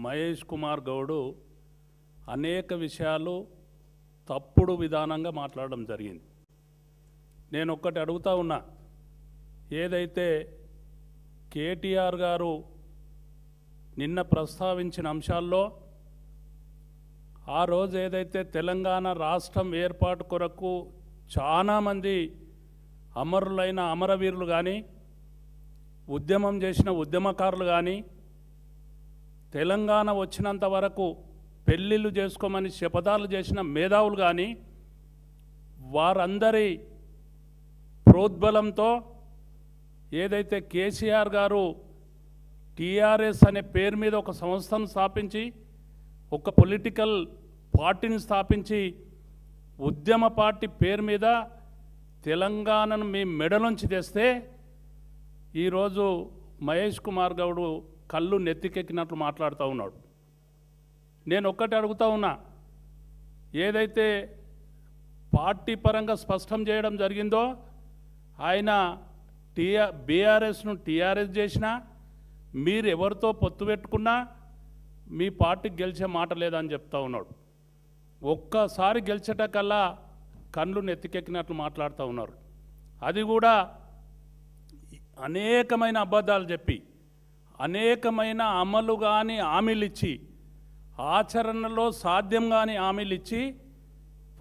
మహేష్ కుమార్ గౌడ్ అనేక విషయాలు తప్పుడు విధానంగా మాట్లాడడం జరిగింది. నేను ఒక్కటి అడుగుతా ఉన్నా, ఏదైతే కేటీఆర్ గారు నిన్న ప్రస్తావించిన అంశాల్లో ఆ రోజు ఏదైతే తెలంగాణ రాష్ట్రం ఏర్పాటు కొరకు చాలామంది అమరులైన అమరవీరులు కానీ, ఉద్యమం చేసిన ఉద్యమకారులు కానీ, తెలంగాణ వచ్చినంత వరకు పెళ్ళిళ్ళు చేసుకోమని శపథాలు చేసిన మేధావులు కానీ, వారందరి ప్రోద్బలంతో ఏదైతే కేసీఆర్ గారు టీఆర్ఎస్ అనే పేరు మీద ఒక సంస్థను స్థాపించి, ఒక పొలిటికల్ పార్టీని స్థాపించి, ఉద్యమ పార్టీ పేరు మీద తెలంగాణను మీ మెడలోంచి తెస్తే ఈరోజు మహేష్ కుమార్ గౌడ్ కళ్ళు నెత్తికెక్కినట్లు మాట్లాడుతూ ఉన్నాడు. నేను ఒక్కటి అడుగుతూ ఉన్నా, ఏదైతే పార్టీ పరంగా స్పష్టం చేయడం జరిగిందో, ఆయన బీఆర్ఎస్ను టీఆర్ఎస్ చేసినా, మీరు ఎవరితో పొత్తు పెట్టుకున్నా మీ పార్టీకి గెలిచే మాట లేదని చెప్తా ఉన్నాడు. ఒక్కసారి గెలిచేటకల్లా కళ్ళు నెత్తికెక్కినట్లు మాట్లాడుతూ ఉన్నారు. అది కూడా అనేకమైన అబద్ధాలు చెప్పి, అనేకమైన అమలు కానీ హామీలు ఇచ్చి, ఆచరణలో సాధ్యం కానీ హామీలు ఇచ్చి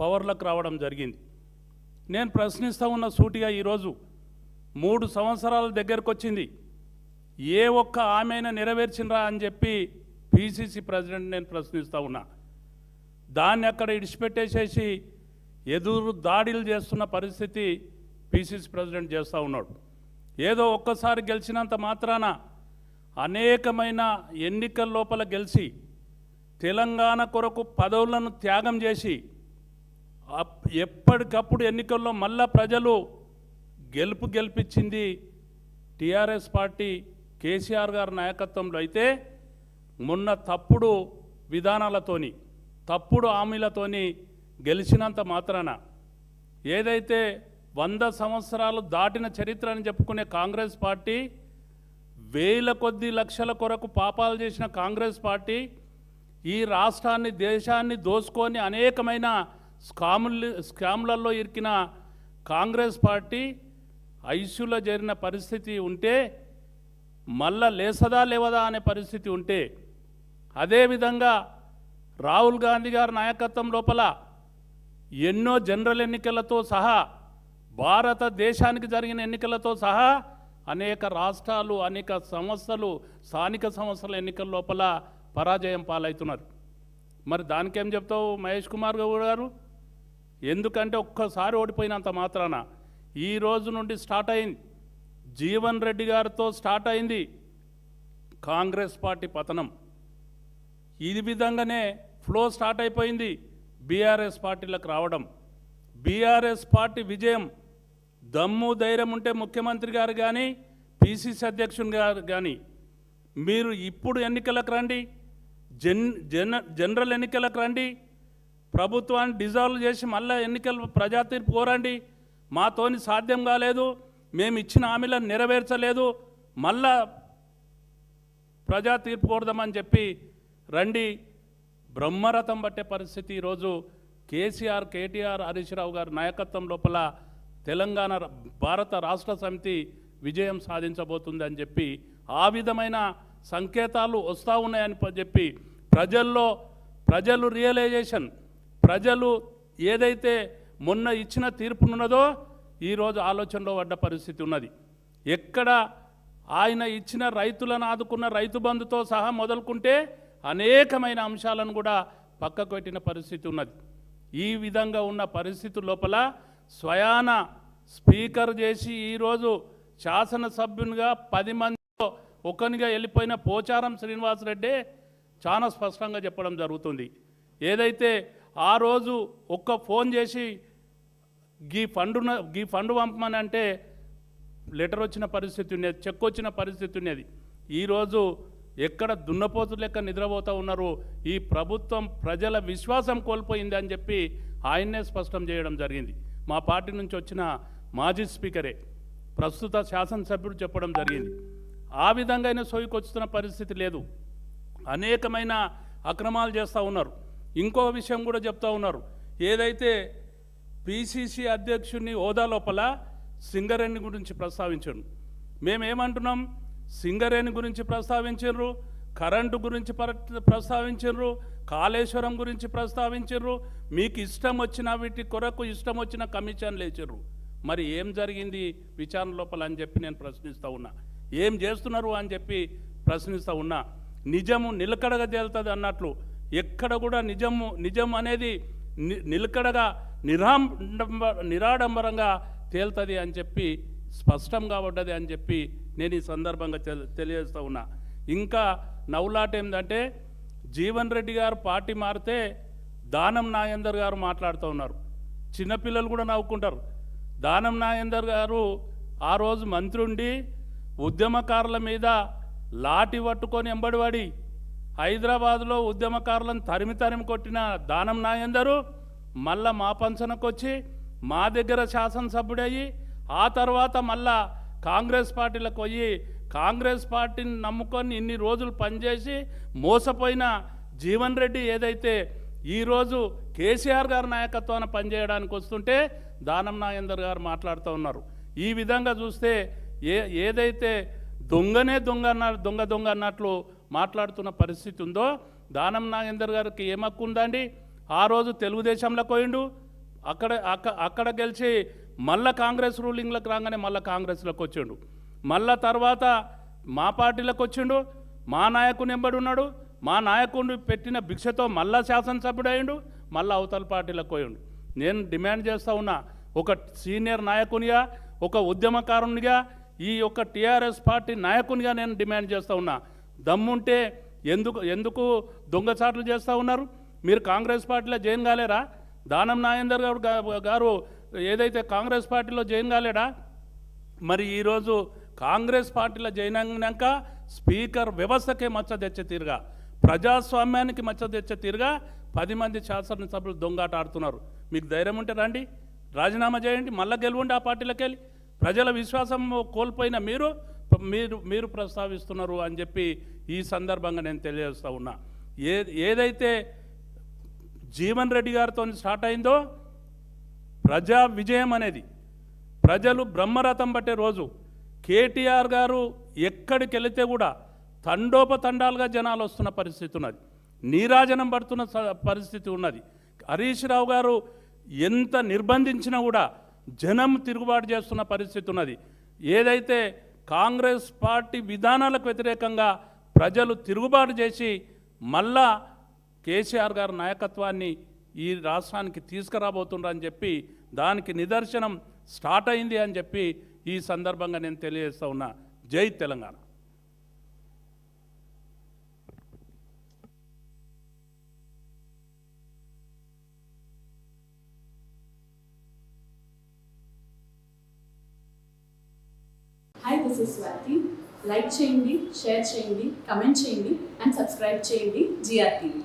పవర్లకు రావడం జరిగింది. నేను ప్రశ్నిస్తూ ఉన్న సూటిగా ఈరోజు 3 సంవత్సరాల దగ్గరకు వచ్చింది, ఏ ఒక్క హామీని నెరవేర్చినరా అని చెప్పి పిసిసి ప్రెసిడెంట్ నేను ప్రశ్నిస్తూ ఉన్నా. దాన్ని అక్కడ ఇడిచిపెట్టేసేసి ఎదురు దాడులు చేస్తున్న పరిస్థితి పిసిసి ప్రెసిడెంట్ చేస్తూ ఉన్నాడు. ఏదో ఒక్కసారి గెలిచినంత మాత్రాన అనేకమైన ఎన్నికల లోపల గెలిచి తెలంగాణ కొరకు పదవులను త్యాగం చేసి ఎప్పటికప్పుడు ఎన్నికల్లో మళ్ళా ప్రజలు గెలిపించింది టీఆర్ఎస్ పార్టీ కేసీఆర్ గారి నాయకత్వంలో. అయితే మొన్న తప్పుడు విధానాలతోని, తప్పుడు హామీలతోని గెలిచినంత మాత్రాన ఏదైతే 100 సంవత్సరాలు దాటిన చరిత్ర అని చెప్పుకునే కాంగ్రెస్ పార్టీ, వేల కొద్ది లక్షల కొరకు పాపాలు చేసిన కాంగ్రెస్ పార్టీ, ఈ రాష్ట్రాన్ని దేశాన్ని దోసుకొని అనేకమైన స్కామ్లలో ఇరికిన కాంగ్రెస్ పార్టీ ఐసీయూలో చేరిన పరిస్థితి ఉంటే, మళ్ళా లేసదా లేవదా అనే పరిస్థితి ఉంటే, అదేవిధంగా రాహుల్ గాంధీ గారి నాయకత్వం లోపల ఎన్నో జనరల్ ఎన్నికలతో సహా, భారతదేశానికి జరిగిన ఎన్నికలతో సహా అనేక రాష్ట్రాలు, అనేక సంస్థలు, స్థానిక సంస్థల ఎన్నికల లోపల పరాజయం పాలవుతున్నారు. మరి దానికేం చెప్తావు మహేష్ కుమార్ గౌడ్ గారు? ఎందుకంటే ఒక్కసారి ఓడిపోయినంత మాత్రాన ఈ రోజు నుండి స్టార్ట్ అయింది, జీవన్ రెడ్డి గారితో స్టార్ట్ అయింది కాంగ్రెస్ పార్టీ పతనం. ఈ విధంగానే ఫ్లో స్టార్ట్ అయిపోయింది బీఆర్ఎస్ పార్టీలకు రావడం. బీఆర్ఎస్ పార్టీ విజయం, దమ్ము ధైర్యం ఉంటే ముఖ్యమంత్రి గారు కానీ, పిసిసి అధ్యక్షుని గారు కానీ, మీరు ఇప్పుడు ఎన్నికలకు రండి, జనరల్ ఎన్నికలకు రండి, ప్రభుత్వాన్ని డిజాల్వ్ చేసి మళ్ళీ ఎన్నికలు ప్రజా తీర్పు కోరండి. మాతోని సాధ్యం కాలేదు, మేము ఇచ్చిన హామీలను నెరవేర్చలేదు, మళ్ళా ప్రజా తీర్పు కోరదామని చెప్పి రండి. బ్రహ్మరథం పట్టే పరిస్థితి ఈరోజు కేసీఆర్, కేటీఆర్, హరీష్ రావు గారి నాయకత్వం లోపల తెలంగాణ భారత రాష్ట్ర సమితి విజయం సాధించబోతుంది అని చెప్పి, ఆ విధమైన సంకేతాలు వస్తూ ఉన్నాయని చెప్పి ప్రజలు రియలైజేషన్, ప్రజలు ఏదైతే మొన్న ఇచ్చిన తీర్పునున్నదో ఈరోజు ఆలోచనలో పడ్డ పరిస్థితి ఉన్నది. ఎక్కడ ఆయన ఇచ్చిన రైతులను ఆదుకున్న రైతు బంధుతో సహా మొదలుకుంటే అనేకమైన అంశాలను కూడా పక్కకు పెట్టిన పరిస్థితి ఉన్నది. ఈ విధంగా ఉన్న పరిస్థితి లోపల స్వయాన స్పీకర్ చేసి ఈరోజు శాసనసభ్యునిగా 10 మందిలో ఒకనిగా వెళ్ళిపోయిన పోచారం శ్రీనివాసరెడ్డి చాలా స్పష్టంగా చెప్పడం జరుగుతుంది. ఏదైతే ఆ రోజు ఒక్క ఫోన్ చేసి గీ ఫండు పంపమని అంటే లెటర్ వచ్చిన పరిస్థితి ఉన్నది, చెక్ వచ్చిన పరిస్థితి ఉన్నది. ఈరోజు ఎక్కడ దున్నపోతు లెక్క నిద్రపోతూ ఉన్నారు. ఈ ప్రభుత్వం ప్రజల విశ్వాసం కోల్పోయింది అని చెప్పి ఆయన్నే స్పష్టం చేయడం జరిగింది. మా పార్టీ నుంచి వచ్చిన మాజీ స్పీకరే, ప్రస్తుత శాసనసభ్యుడు చెప్పడం జరిగింది. ఆ విధంగా సోయికొచ్చుతున్న పరిస్థితి లేదు. అనేకమైన అక్రమాలు చేస్తూ ఉన్నారు. ఇంకో విషయం కూడా చెప్తా ఉన్నారు, ఏదైతే పిసిసి అధ్యక్షుని హోదా లోపల సింగరేణి గురించి ప్రస్తావించారు. మేమేమంటున్నాం, సింగరేణి గురించి ప్రస్తావించారు, కరెంటు గురించి ప్రస్తావించారు, కాళేశ్వరం గురించి ప్రస్తావించారు, మీకు ఇష్టం వచ్చిన వీటి కొరకు ఇష్టం వచ్చిన కమిషన్లు వేసారు. మరి ఏం జరిగింది విచారణ లోపల అని చెప్పి నేను ప్రశ్నిస్తూ ఉన్నా. ఏం చేస్తున్నారు అని చెప్పి ప్రశ్నిస్తూ ఉన్నా. నిజము నిలకడగా తేలుతుంది అన్నట్లు ఎక్కడ కూడా నిజం అనేది నిలకడగా నిరాడంబరంగా తేలుతుంది అని చెప్పి స్పష్టంగా పడ్డది అని చెప్పి నేను ఈ సందర్భంగా తెలియజేస్తూ ఉన్నా. ఇంకా నవ్వులాట ఏంటంటే, జీవన్ రెడ్డి గారు పార్టీ మారితే దానం నాగేందర్ గారు మాట్లాడుతూ ఉన్నారు. చిన్నపిల్లలు కూడా నవ్వుకుంటారు. దానం నాగేందర్ గారు ఆ రోజు మంత్రి ఉండి ఉద్యమకారుల మీద లాఠీ పట్టుకొని ఎంబడివాడి హైదరాబాద్లో ఉద్యమకారులను తరిమి కొట్టిన దానం నాగేందరు మళ్ళా మా పంచనకు వచ్చి మా దగ్గర శాసనసభ్యుడయ్యి ఆ తర్వాత మళ్ళా కాంగ్రెస్ పార్టీలకు పోయి కాంగ్రెస్ పార్టీని నమ్ముకొని ఇన్ని రోజులు పనిచేసి మోసపోయిన జీవన్ రెడ్డి ఏదైతే ఈరోజు కేసీఆర్ గారి నాయకత్వాన పనిచేయడానికి వస్తుంటే దానం నాగేందర్ గారు మాట్లాడుతూ ఉన్నారు. ఈ విధంగా చూస్తే ఏదైతే దొంగనే దొంగ అన్నట్లు మాట్లాడుతున్న పరిస్థితి ఉందో, దానం నాగేందర్ గారికి ఏం హక్కు ఉందండి? ఆ రోజు తెలుగుదేశంలోకి పోయిండు, అక్కడ గెలిచి మళ్ళా కాంగ్రెస్ రూలింగ్లకు రాగానే మళ్ళీ కాంగ్రెస్లోకి వచ్చిండు, మళ్ళా తర్వాత మా పార్టీలోకి వచ్చిండు, మా నాయకుని ఎంబడి ఉన్నాడు, మా నాయకుడిని పెట్టిన భిక్షతో మళ్ళా శాసనసభ్యుడు అయ్యిండు, మళ్ళీ అవతల పార్టీలకు పోయిండు. నేను డిమాండ్ చేస్తూ ఉన్నా, ఒక సీనియర్ నాయకునిగా, ఒక ఉద్యమకారునిగా, ఈ యొక్క టీఆర్ఎస్ పార్టీ నాయకునిగా నేను డిమాండ్ చేస్తూ ఉన్నా, దమ్ముంటే ఎందుకు దొంగచాట్లు చేస్తూ ఉన్నారు? మీరు కాంగ్రెస్ పార్టీలో జాయిన్ కాలేరా? దానం నాగేందర్ గారు ఏదైతే కాంగ్రెస్ పార్టీలో జాయిన్ కాలేడా? మరి ఈరోజు కాంగ్రెస్ పార్టీలో జాయిన్ అయినాక స్పీకర్ వ్యవస్థకే మచ్చ తెచ్చే తీరుగా, ప్రజాస్వామ్యానికి మచ్చ తెచ్చే తీరుగా 10 మంది శాసనసభ్యులు దొంగాట ఆడుతున్నారు. మీకు ధైర్యం ఉంటే రండి, రాజీనామా చేయండి, మళ్ళీ గెలవండి ఆ పార్టీలోకి వెళ్ళి. ప్రజల విశ్వాసం కోల్పోయిన మీరు ప్రస్తావిస్తున్నారు అని చెప్పి ఈ సందర్భంగా నేను తెలియజేస్తూ ఉన్నా. ఏదైతే జీవన్ రెడ్డి గారితో స్టార్ట్ అయిందో ప్రజా విజయం అనేది, ప్రజలు బ్రహ్మరథం పట్టే రోజు, కేటీఆర్ గారు ఎక్కడికి వెళితే కూడా తండోపతండాలుగా జనాలు వస్తున్న పరిస్థితి ఉన్నది, నీరాజనం పడుతున్న పరిస్థితి ఉన్నది. హరీష్ రావు గారు ఎంత నిర్బంధించినా కూడా జనం తిరుగుబాటు చేస్తున్న పరిస్థితి ఉన్నది. ఏదైతే కాంగ్రెస్ పార్టీ విధానాలకు వ్యతిరేకంగా ప్రజలు తిరుగుబాటు చేసి మళ్ళా కేసీఆర్ గారి నాయకత్వాన్ని ఈ రాష్ట్రానికి తీసుకురాబోతుండ్రని చెప్పి దానికి నిదర్శనం స్టార్ట్ అయింది అని చెప్పి ఈ సందర్భంగా నేను తెలియజేస్తూ ఉన్నా. జై Telangana. Hi, this is Swati. Like చేయండి, షేర్ చేయండి, కమెంట్ చేయండి అండ్ సబ్స్క్రైబ్ చేయండి GRTV.